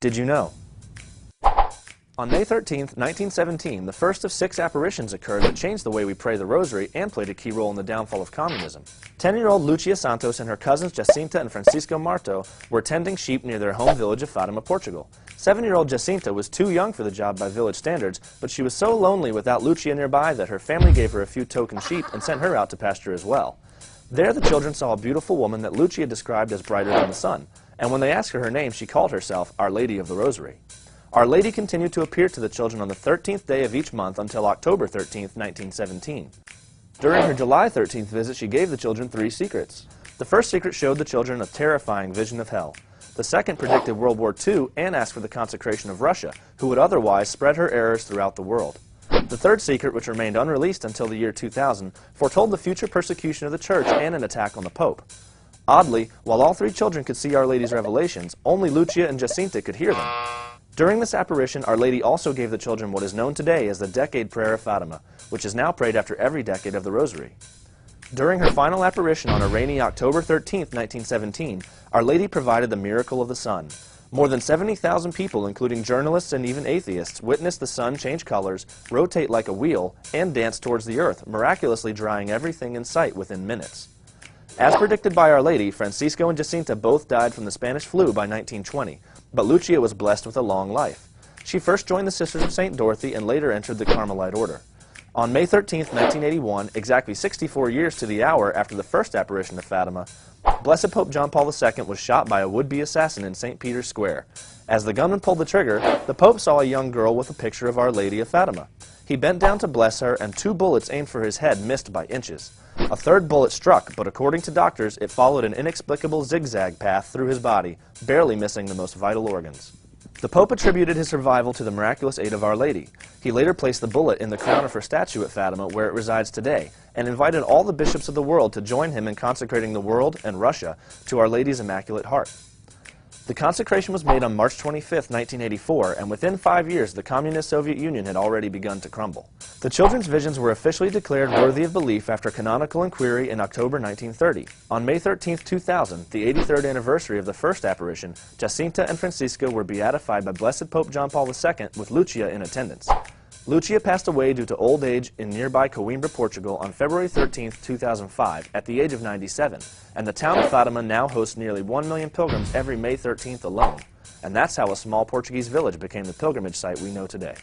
Did you know? On May 13, 1917, the first of 6 apparitions occurred that changed the way we pray the rosary and played a key role in the downfall of communism. 10-year-old Lucia Santos and her cousins Jacinta and Francisco Marto were tending sheep near their home village of Fatima, Portugal. 7-year-old Jacinta was too young for the job by village standards, but she was so lonely without Lucia nearby that her family gave her a few token sheep and sent her out to pasture as well. There the children saw a beautiful woman that Lucia described as brighter than the sun, and when they asked her name, she called herself Our Lady of the Rosary. Our Lady continued to appear to the children on the 13th day of each month until October 13, 1917. During her July 13th visit, she gave the children 3 secrets. The first secret showed the children a terrifying vision of hell. The second predicted World War II and asked for the consecration of Russia, who would otherwise spread her errors throughout the world. The third secret, which remained unreleased until the year 2000, foretold the future persecution of the Church and an attack on the Pope. Oddly, while all 3 children could see Our Lady's revelations, only Lucia and Jacinta could hear them. During this apparition, Our Lady also gave the children what is known today as the Decade Prayer of Fatima, which is now prayed after every decade of the Rosary. During her final apparition on a rainy October 13, 1917, Our Lady provided the miracle of the sun. More than 70,000 people, including journalists and even atheists, witnessed the sun change colors, rotate like a wheel, and dance towards the earth, miraculously drying everything in sight within minutes. As predicted by Our Lady, Francisco and Jacinta both died from the Spanish flu by 1920, but Lucia was blessed with a long life. She first joined the Sisters of St. Dorothy and later entered the Carmelite Order. On May 13, 1981, exactly 64 years to the hour after the first apparition of Fatima, Blessed Pope John Paul II was shot by a would-be assassin in St. Peter's Square. As the gunman pulled the trigger, the Pope saw a young girl with a picture of Our Lady of Fatima. He bent down to bless her, and 2 bullets aimed for his head missed by inches. A third bullet struck, but according to doctors, it followed an inexplicable zigzag path through his body, barely missing the most vital organs. The Pope attributed his survival to the miraculous aid of Our Lady. He later placed the bullet in the crown of her statue at Fatima, where it resides today, and invited all the bishops of the world to join him in consecrating the world and Russia to Our Lady's Immaculate Heart. The consecration was made on March 25, 1984, and within 5 years the Communist Soviet Union had already begun to crumble. The children's visions were officially declared worthy of belief after canonical inquiry in October 1930. On May 13, 2000, the 83rd anniversary of the first apparition, Jacinta and Francisco were beatified by Blessed Pope John Paul II with Lucia in attendance. Lucia passed away due to old age in nearby Coimbra, Portugal on February 13, 2005 at the age of 97, and the town of Fatima now hosts nearly 1 million pilgrims every May 13th alone. And that's how a small Portuguese village became the pilgrimage site we know today.